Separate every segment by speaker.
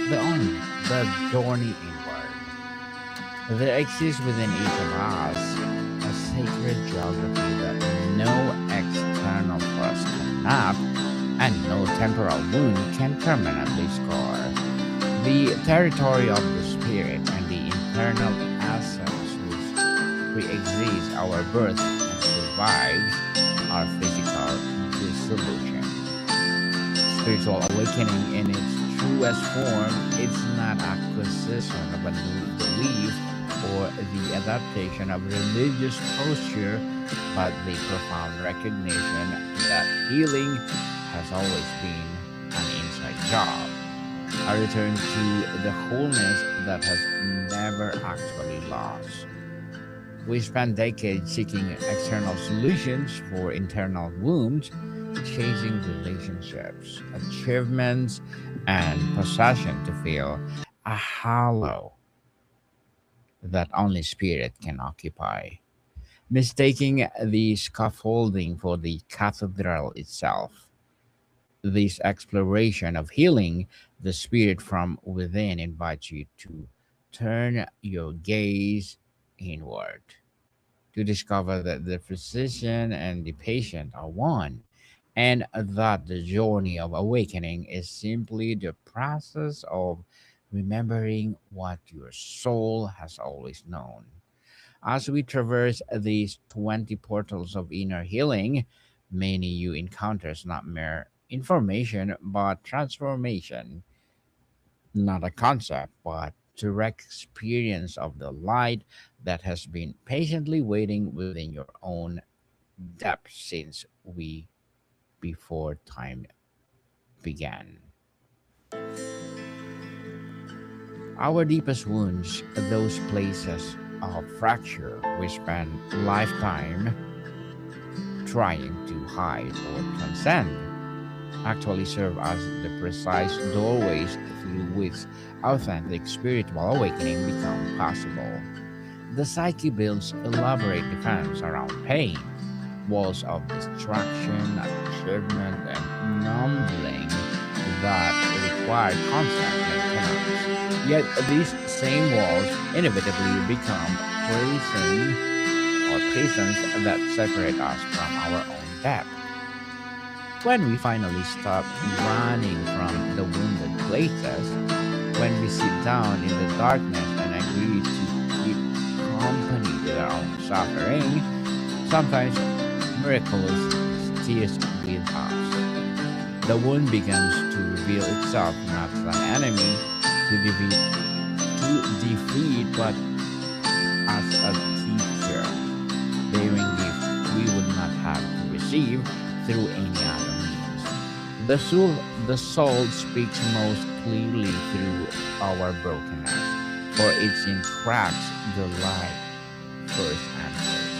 Speaker 1: The journey inward. There exists within each of us a sacred geography that no external force cannot and no temporal wound can permanently score. The territory of the spirit and the internal essence which pre-exists our birth and survives our physical dissolution. Spiritual awakening in its truest form is not acquisition of a new belief or the adaptation of religious posture, but the profound recognition that healing has always been an inside job, a return to the wholeness that has never actually lost. We spend decades seeking external solutions for internal wounds, chasing relationships, achievements, and possession to fill a hollow that only spirit can occupy, mistaking the scaffolding for the cathedral itself. This exploration of healing the spirit from within invites you to turn your gaze inward, to discover that the physician and the patient are one, and that the journey of awakening is simply the process of remembering what your soul has always known. As we traverse these 20 portals of inner healing, many you encounters not mere information but transformation, not a concept but direct experience of the light that has been patiently waiting within your own depth since we before time began. Our deepest wounds, those places of fracture we spend lifetime trying to hide or transcend, actually serve as the precise doorways through which authentic spiritual awakening become possible. The psyche builds elaborate defense around pain, walls of distraction, achievement, and numbing that require constant maintenance. Yet these same walls inevitably become prison prisons that separate us from our own depth. When we finally stop running from the wounded places, when we sit down in the darkness and agree to keep company with our own suffering, sometimes miraculous tears with us. The wound begins to reveal itself not as an enemy to defeat, but as a teacher, bearing gifts we would not have to receive through any other means. The soul speaks most clearly through our brokenness, for it's in cracks the light first enters.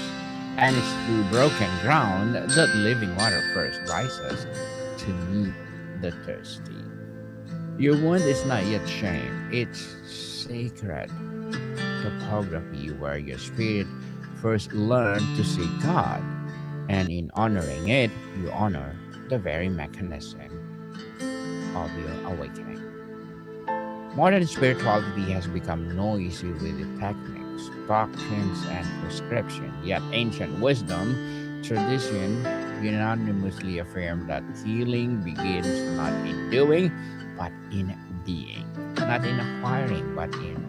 Speaker 1: And it's through broken ground that living water first rises to meet the thirsty. Your wound is not yet shame, it's sacred topography where your spirit first learned to see God, and in honoring it, you honor the very mechanism of your awakening. Modern spirituality has become noisy with the techniques, doctrines, and prescription, yet ancient wisdom, tradition unanimously affirm that healing begins not in doing, but in being, not in acquiring, but in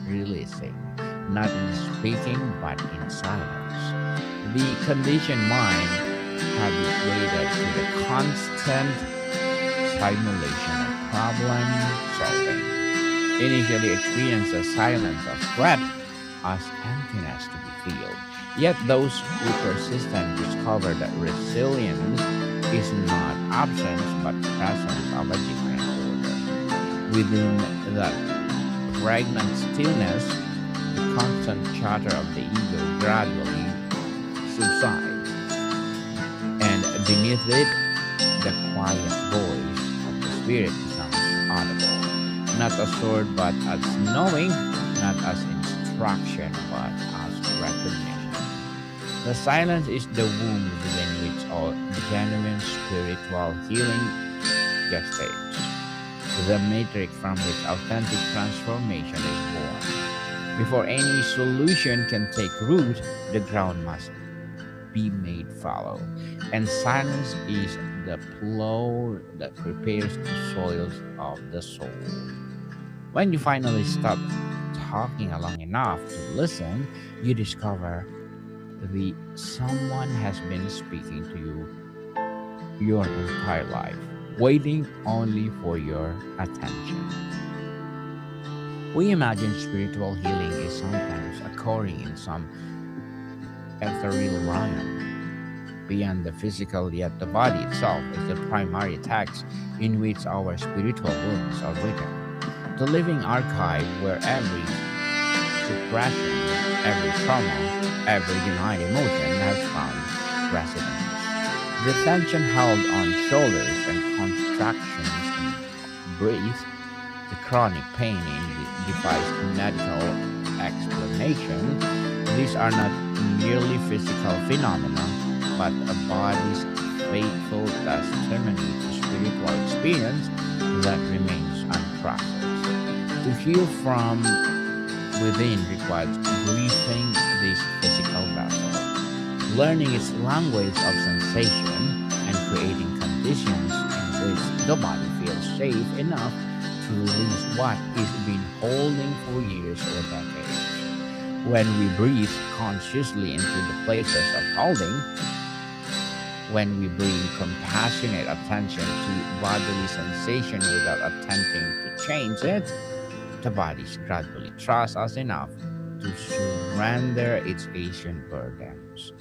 Speaker 1: releasing, not in speaking, but in silence. The conditioned mind habituated to the constant simulation of problem solving initially experiences silence as threat, as emptiness to be filled. Yet those who persistent discover that resilience is not absence but presence of a different order. Within that pregnant stillness, the constant chatter of the ego gradually subsides, and beneath it, the quiet voice of the spirit becomes audible, not as sword but as knowing, not as instruction but as recognition. The silence is the womb within which all genuine spiritual healing gestates. the matrix from which authentic transformation is born. Before any solution can take root, the ground must be made fallow, and silence is the plow that prepares the soils of the soul. When you finally stop talking long enough to listen, you discover the someone has been speaking to you your entire life, waiting only for your attention. We imagine spiritual healing is sometimes occurring in some ethereal realm beyond the physical, yet the body itself is the primary text in which our spiritual wounds are written. The living archive where every suppression, every trauma, every denied emotion has found residence. The tension held on shoulders and contractions in breath, the chronic pain in the defies medical explanation. These are not merely physical phenomena, but a body's faithful testimony to spiritual experience that remains unprocessed. To heal from within requires grieving this physical vessel, learning its language of sensation, and creating conditions in which the body feels safe enough to release what it's been holding for years or decades. When we breathe consciously into the places of holding, when we bring compassionate attention to bodily sensation without attempting to change it, the body gradually trusts us enough to surrender its ancient burdens.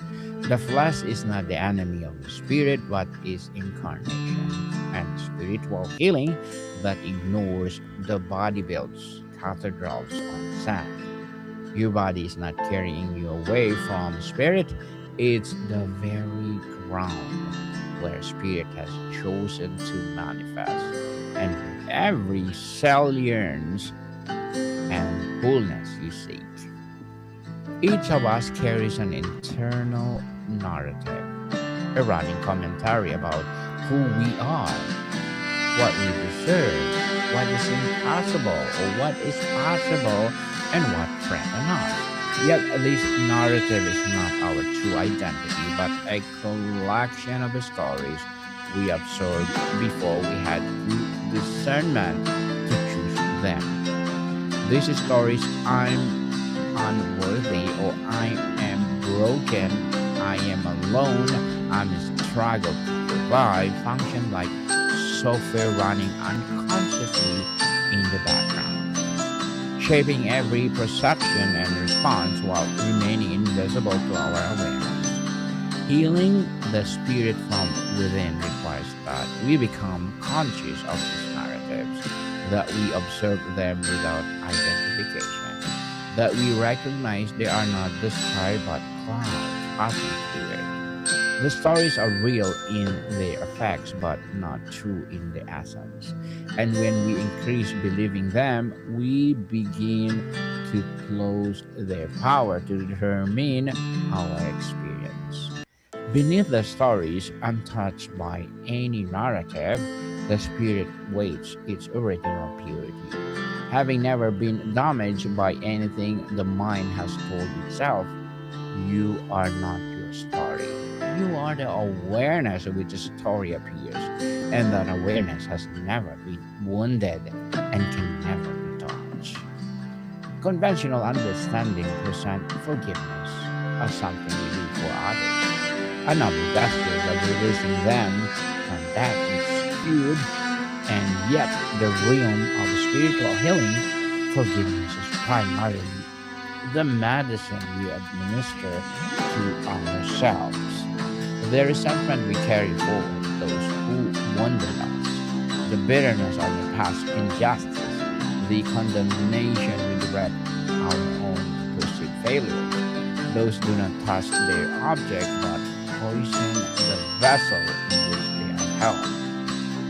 Speaker 1: The flesh is not the enemy of the spirit, but its incarnation. And spiritual healing that ignores the body builds cathedrals on sand. Your body is not carrying you away from spirit, it's the very ground where spirit has chosen to manifest. And every cell yearns and wholeness you seek. Each of us carries an internal narrative, a running commentary about who we are, what we deserve, what is impossible, or what is possible, and what threatens us. Yet this narrative is not our true identity, but a collection of stories we absorbed before we had good discernment to choose them. These stories, I'm unworthy, or I am broken, I am alone, I'm struggle to survive, function like software running unconsciously in the background, shaping every perception and response while remaining invisible to our awareness. Healing the spirit from within requires that we become conscious of these narratives, that we observe them without identification, that we recognize they are not the sky but clouds passing through it. The stories are real in their effects but not true in the essence. And when we increase believing them, we begin to close their power to determine our experience. Beneath the stories, untouched by any narrative, the spirit waits its original purity. Having never been damaged by anything the mind has told itself, you are not your story. You are the awareness of which the story appears, and that awareness has never been wounded and can never be touched. Conventional understanding presents forgiveness as something we do for others, a noble gesture of releasing them from that is skewed, and yet the realm of spiritual healing, forgiveness is primarily the medicine we administer to ourselves. The resentment we carry for those who wounded us, the bitterness of the past injustice, the condemnation we dread our own perceived failures. Those do not touch their object but poison the vessel in which they are held.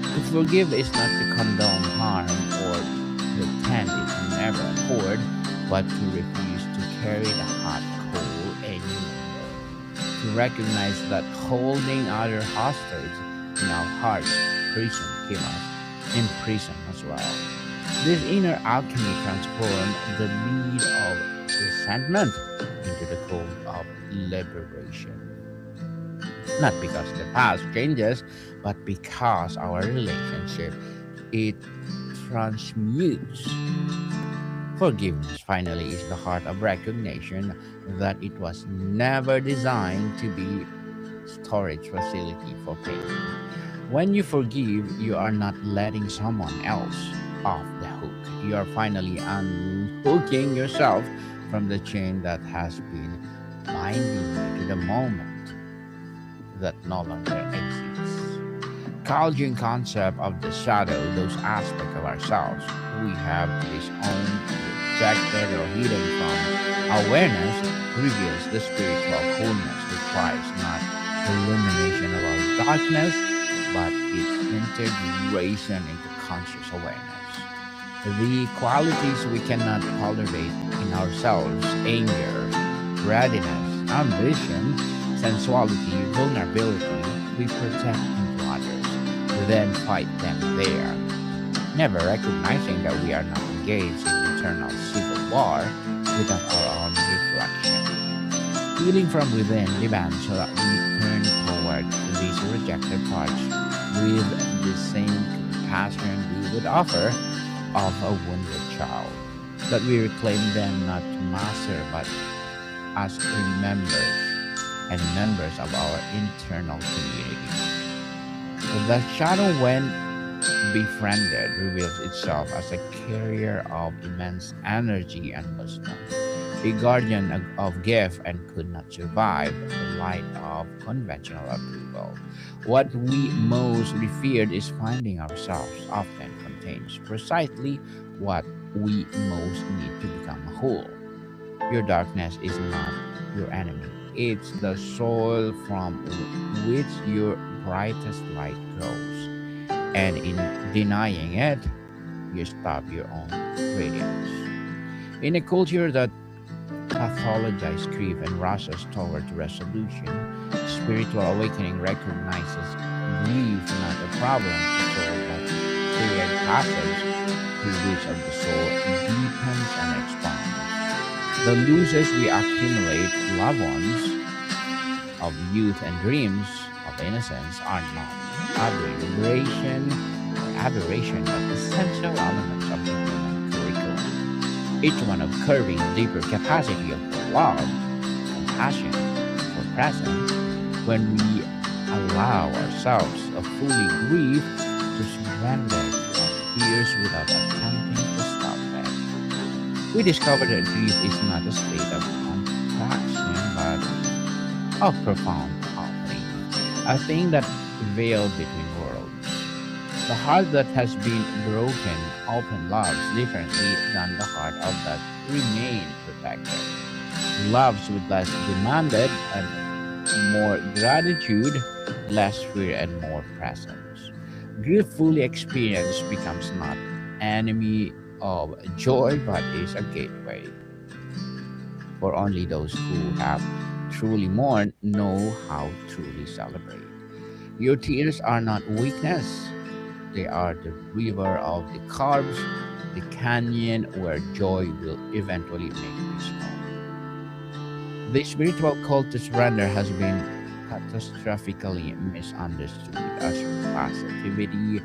Speaker 1: To forgive is not to condone harm or pretend it never occurred, but to refuse to carry the hot coal anymore. To recognize that holding other hostage in our heart's prison keeps us in prison as well. This inner alchemy transformed the need of resentment into the code of liberation. Not because the past changes, but because our relationship it transmutes. Forgiveness finally is the heart of recognition that it was never designed to be storage facility for pain. When you forgive, you are not letting someone else off the hook. You are finally unhooking yourself from the chain that has been binding you to the moment that no longer exists. Carl Jung concept of the shadow, those aspects of ourselves we have disowned, rejected, or hidden from awareness, reveals the spiritual wholeness requires not elimination of our darkness, but its integration into conscious awareness. The qualities we cannot tolerate in ourselves, anger, readiness, ambition, sensuality, vulnerability, we protect into others, then fight them there, never recognizing that we are not engaged in internal civil war without our own reflection. Healing from within demands so that we turn toward these rejected parts with the same compassion we would offer of a wounded child. That we reclaim them not to master but as remembers and members of our internal community. The shadow, when befriended, reveals itself as a carrier of immense energy and wisdom, a guardian of gift and could not survive the light of conventional approval. What we most feared is finding ourselves often contains precisely what we most need to become whole. Your darkness is not your enemy. It's the soil from which your brightest light grows. And in denying it, you stop your own radiance. In a culture that pathologizes grief and rushes towards resolution, spiritual awakening recognizes grief not a problem to solve, but shared passage through which of the soul deepens and expands. The losses we accumulate, loved ones of youth and dreams of innocence, are not aberration, but essential elements of the human curriculum. Each one of curving deeper capacity of love, compassion, for presence, when we allow ourselves to fully grieve, to surrender to our tears without attempting to stop them. We discover that grief is not a state of contraction, but of profound opening, a thing that veils between worlds. The heart that has been broken often loves differently than the heart of that remained protected. Loves with less demanded and more gratitude, less fear and more presence. Grief fully experienced becomes not enemy of joy but is a gateway. For only those who have truly mourned know how truly celebrate. Your tears are not weakness. They are the river of the carbs, the canyon where joy will eventually make its home. The spiritual call to surrender has been catastrophically misunderstood as passivity,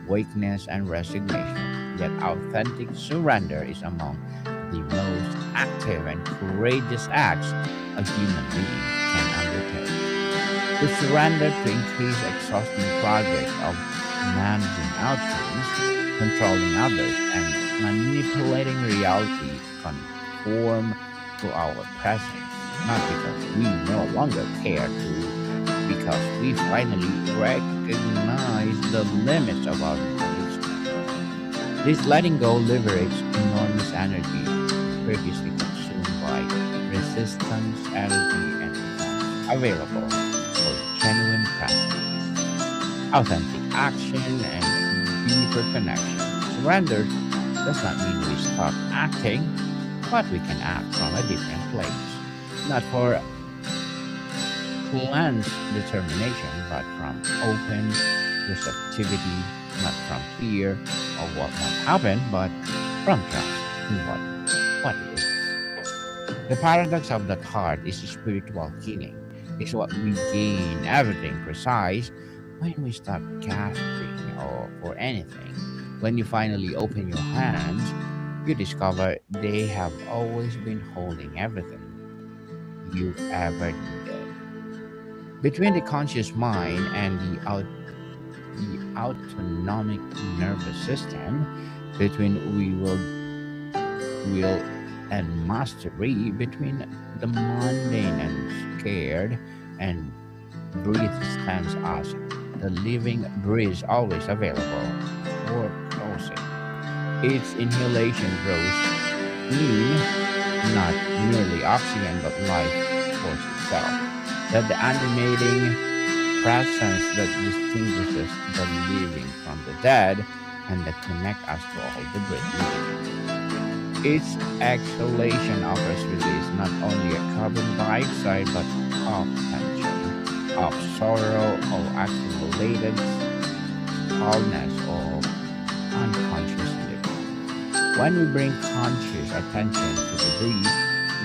Speaker 1: weakness, and resignation. Yet authentic surrender is among the most active and courageous acts a human being can undertake. To surrender to increase exhausting project of managing outcomes, controlling others, and manipulating reality to conform to our presence, not because we no longer care to, because we finally recognize the limits of our engagement. This letting go liberates enormous energy previously consumed by resistance, energy, and becomes available for genuine presence, authentic action, and deeper connection. Surrender does not mean we stop acting, but we can act from a different place, not for cleansed determination, but from open receptivity not from fear of what might happen, but from trust in what it is. The paradox of that heart is spiritual healing. Is what we gain everything precise when we stop gasping for anything. When you finally open your hands, you discover they have always been holding everything you ever needed. Between the conscious mind and the autonomic nervous system, between will and mastery, between the mundane and scared, and breathe stands as the living breeze always available or closing. Its inhalation grows in not merely oxygen but life force itself. That the animating presence that distinguishes the living from the dead and that connect us to all the breathing. Its exhalation offers release not only of carbon dioxide but of tension, of sorrow, of accumulated dullness, of unconscious living. When we bring conscious attention to the breath,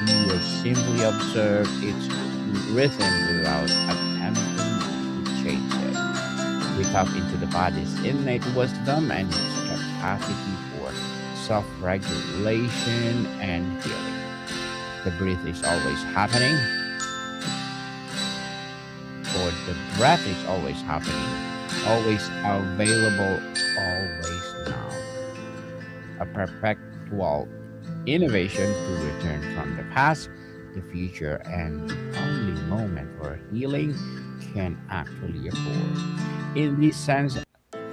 Speaker 1: we will simply observe its rhythm without attempting to change it. We tap into the body's innate wisdom and its capacity for self-regulation and healing. The breath is always happening, or the breath is always happening, always available, always now. A perpetual innovation to return from the past, the future, and the only moment where healing can actually afford. In this sense,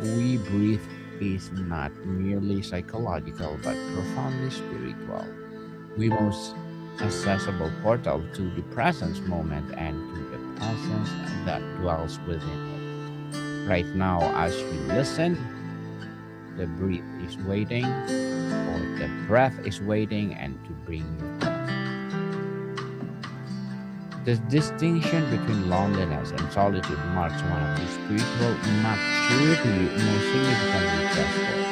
Speaker 1: we breathe is not merely psychological but profoundly spiritual. We most accessible portal to the presence moment and to the presence that dwells within it. Right now, as you listen, the breath is waiting, or the breath is waiting, and to bring you the distinction between loneliness and solitude marks one of the spiritual maturity most significantly threshold.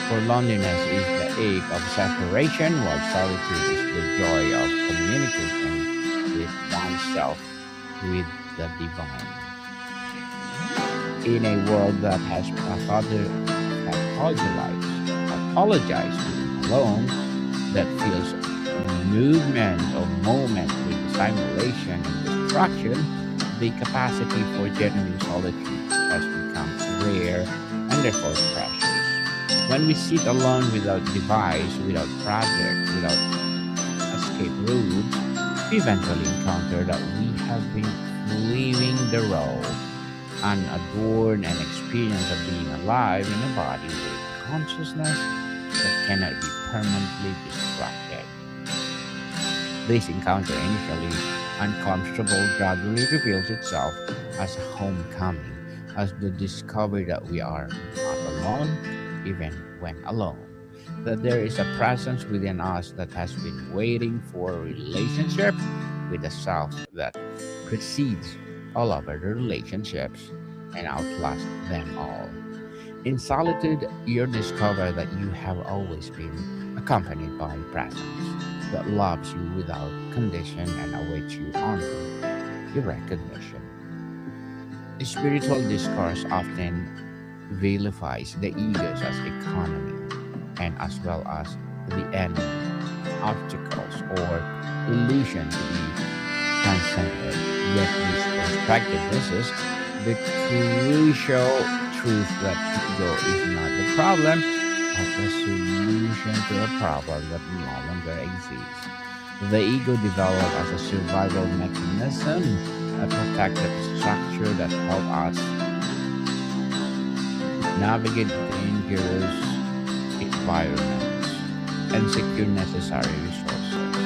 Speaker 1: For loneliness is the ache of separation, while solitude is the joy of communication with oneself, with the divine. In a world that has pathologized being alone, that feels movement of moment with simulation and distraction, the capacity for genuine solitude has become rare and therefore precious. When we sit alone without device, without project, without escape routes, we eventually encounter that we have been living the role, unadorned and experience of being alive in a body with consciousness that cannot be permanently distracted. This encounter, initially uncomfortable, gradually reveals itself as a homecoming, as the discovery that we are not alone, even when alone. That there is a presence within us that has been waiting for a relationship with the self that precedes all other relationships and outlasts them all. In solitude, you discover that you have always been accompanied by presence that loves you without condition and awaits you only your recognition. Spiritual discourse often vilifies the egos as economy and as well as the enemy, obstacles or illusion to be transcended. Yet this perspective misses the crucial truth that ego is not the problem, but the solution to a problem that no longer exists. The ego developed as a survival mechanism, a protective structure that helps us navigate dangerous environments and secure necessary resources.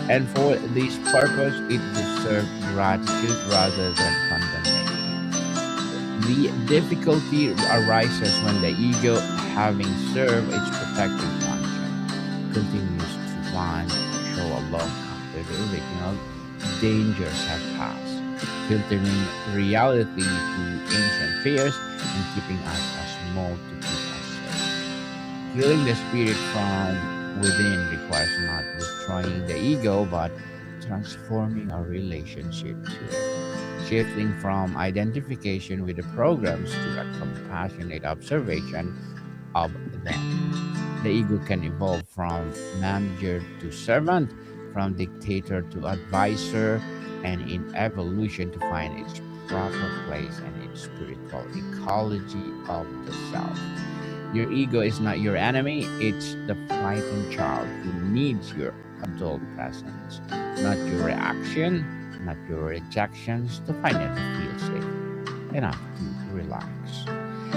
Speaker 1: And for this purpose, it deserves gratitude rather than condemnation. The difficulty arises when the ego, having served its protective function, continues to want to show along after the original dangers have passed, filtering reality to ancient fears and keeping us as mold to keep us safe. Healing the spirit from within requires not destroying the ego, but transforming our relationship to it, shifting from identification with the programs to a compassionate observation of them. The ego can evolve from manager to servant, from dictator to advisor, and in evolution to find its proper place in its spiritual ecology of the self. Your ego is not your enemy, it's the frightened child who needs your adult presence, not your reaction, not your rejections, to finally feel safe enough to relax.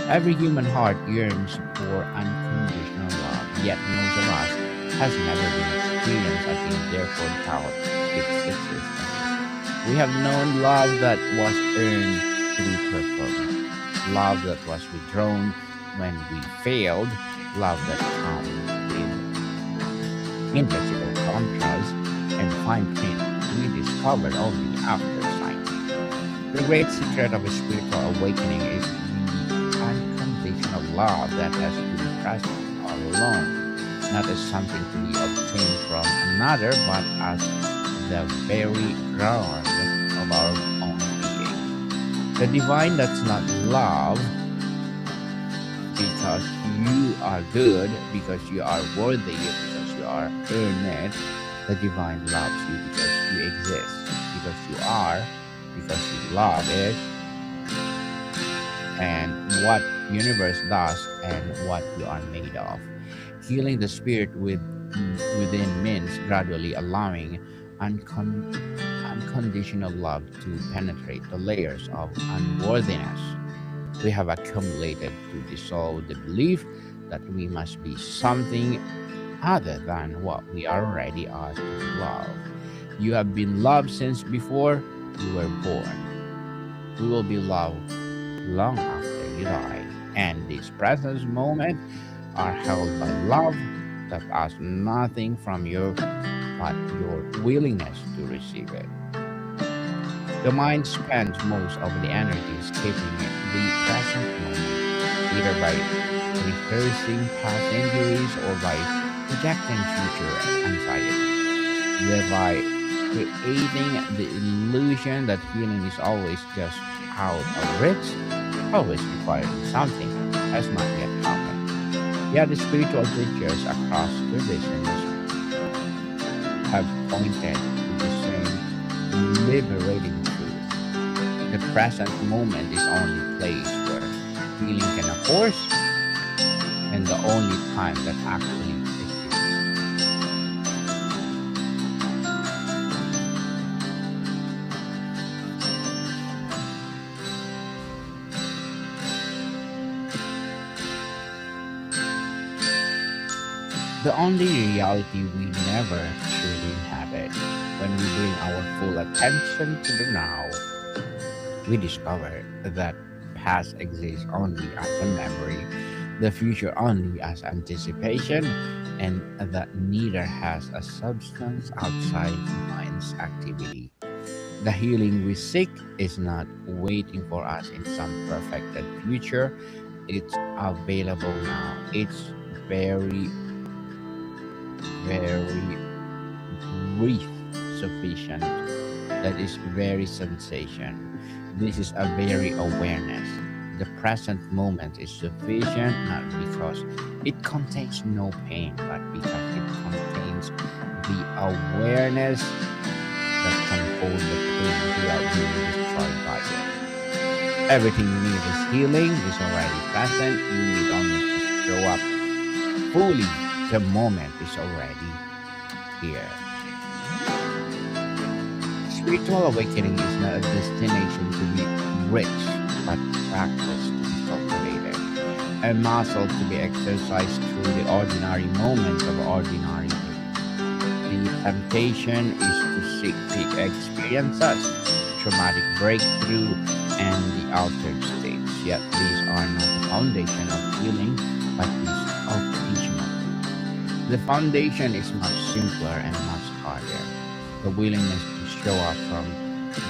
Speaker 1: Every human heart yearns for unconditional love, yet most of us has never been experienced and therefore doubt its existence. We have known love that was earned through performance, love that was withdrawn when we failed, love that comes with invisible contrast and fine print we discovered only after sight. The great secret of a spiritual awakening is the unconditional love that has to be present all along, not as something to be obtained from another, but as the very ground of our own being. The divine does not love because you are good, because you are worthy, because you are earned it. The divine loves you because you exist, because you are, because you love it, and what universe does and what you are made of. Healing the spirit within means gradually allowing unconditional love to penetrate the layers of unworthiness we have accumulated, to dissolve the belief that we must be something other than what we already are to love. You have been loved since before you were born. We will be loved long after you die, and these present moments are held by love that asks nothing from you but your willingness to receive it. The mind spends most of the energy escaping the present moment, either by rehearsing past injuries or by projecting future anxiety, thereby creating the illusion that healing is always just out of reach, always requiring something that has not yet happened. Yet the spiritual teachers across traditions have pointed to the same liberating truth. The present moment is only place where healing can occur, and the only time that actually exists. The only reality we never truly inhabit. When we bring our full attention to the now, we discover that past exists only as a memory, the future only as anticipation, and that neither has a substance outside the mind's activity. The healing we seek is not waiting for us in some perfected future. It's available now. It's very, very brief sufficient. That is very sensation. This is a very awareness. The present moment is sufficient not because it contains no pain, but because it contains the awareness that can hold the pain without being destroyed by it. Everything you need is healing, is already present. You need only to show up fully. The moment is already here. Spiritual awakening is not a destination to be rich, but practice to be cultivated. A muscle to be exercised through the ordinary moments of ordinary days. The temptation is to seek peak experiences, traumatic breakthrough, and the altered states. Yet these are not the foundation of healing, but these occasional. The foundation is much simpler and much harder. The willingness to show up from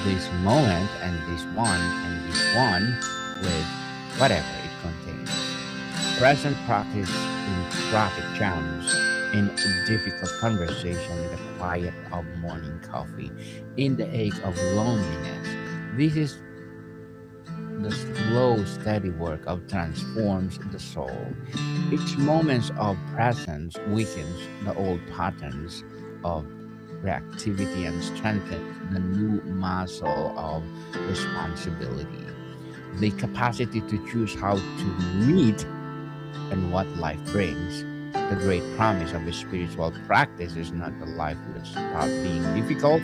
Speaker 1: this moment and this one with whatever it contains. Present practice in traffic jams, in difficult conversation, in the quiet of morning coffee, in the ache of loneliness. This is the slow, steady work of transforms the soul. Each moment of presence weakens the old patterns of reactivity and strengthens the new muscle of responsibility. The capacity to choose how to meet and what life brings. The great promise of a spiritual practice is not that life will stop being difficult,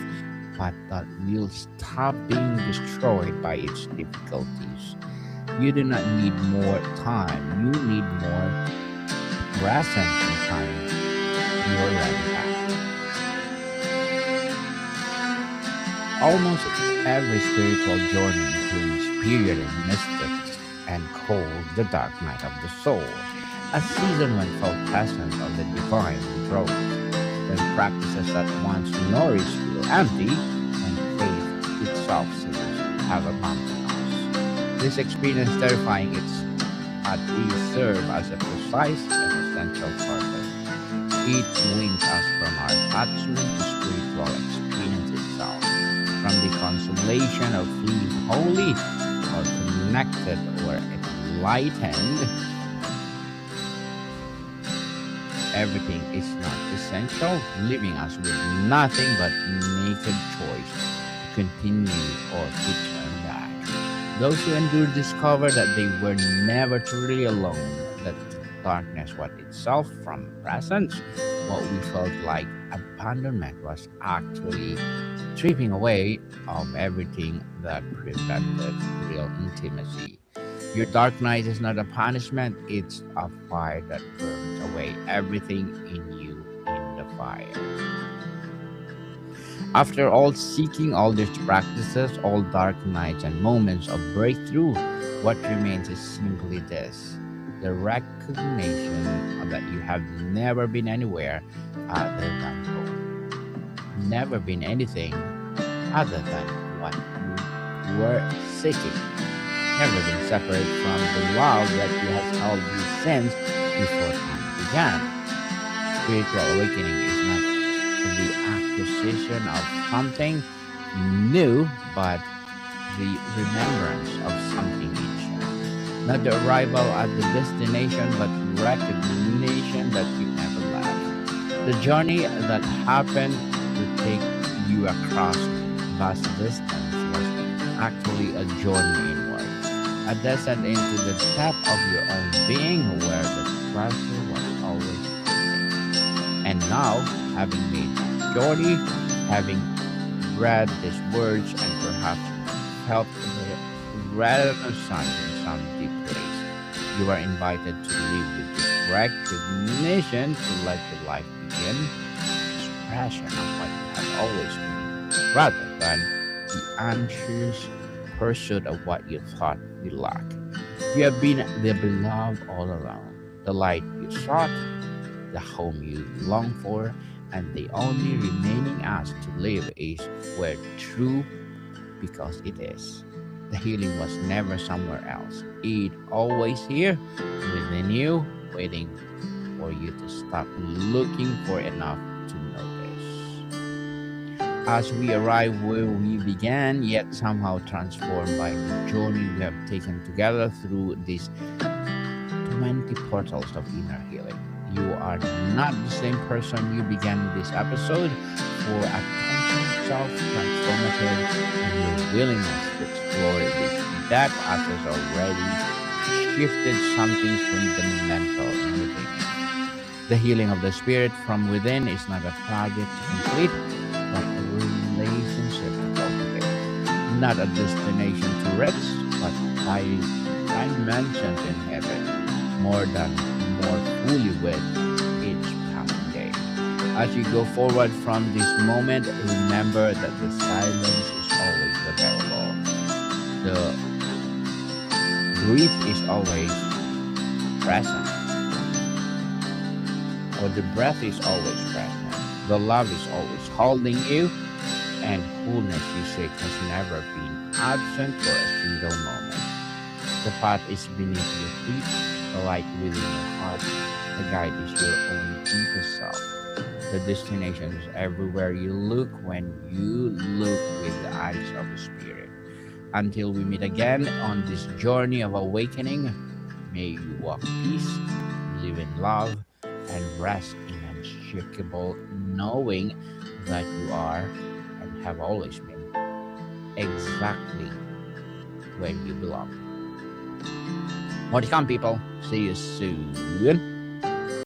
Speaker 1: but that will stop being destroyed by its difficulties. You do not need more time, you need more presence and time you already have. Almost every spiritual journey includes period of mystic and called the dark night of the soul, a season when full presence of the divine grows, when practices that once nourished feel empty, and faith itself seems to have abandoned us. This experience terrifying at least serve as a precise and essential purpose. It wins us from our attachment to spiritual experience itself, from the consolation of feeling holy or connected or enlightened. Everything is not essential, leaving us with nothing but naked choice to continue or to turn back. Those who endure discover that they were never truly alone, that darkness was itself from presence. What we felt like abandonment was actually stripping away of everything that prevented real intimacy. Your dark night is not a punishment, it's a fire that burns away everything in you in the fire. After all seeking all these practices, all dark nights and moments of breakthrough, what remains is simply this: the recognition that you have never been anywhere other than home, never been anything other than what you were seeking, never been separate from the love that you have held you since before time began. Spiritual awakening is not the acquisition of something new, but the remembrance of something ancient. Not the arrival at the destination, but recognition that you never left. The journey that happened to take you across vast distance was actually a journey inward, a descent into the depth of your own being where the treasure was always waiting. And now, having made this journey, having read these words and perhaps felt the resonance in some deep place, you are invited to live with this recognition, to let your life begin expression of what you have always been, rather than the anxious pursuit of what you thought you lacked. You have been the beloved all along, the light you sought, the home you long for, and the only remaining ask to live is where true, because it is. The healing was never somewhere else. It always here within you, waiting for you to stop looking for enough to notice. As we arrive where we began, yet somehow transformed by the journey we have taken together through these 20 portals of inner healing. You are not the same person you began this episode, for a constant self-transformative and your willingness to explore this depth has already shifted something fundamental in your being. The healing of the spirit from within is not a project to complete, but a relationship to cultivate. Not a destination to reach, but dimensions in heaven, more fully with each passing day. As you go forward from this moment, remember that the silence is always available. The breath is always present, or the breath is always present. The love is always holding you, and wholeness you seek has never been absent for a single moment. The path is beneath your feet, the light within your heart. The guide is your own deeper self. The destination is everywhere you look when you look with the eyes of the Spirit. Until we meet again on this journey of awakening, may you walk peace, live in love, and rest in unshakable knowing that you are and have always been exactly where you belong. More to come, people. See you soon.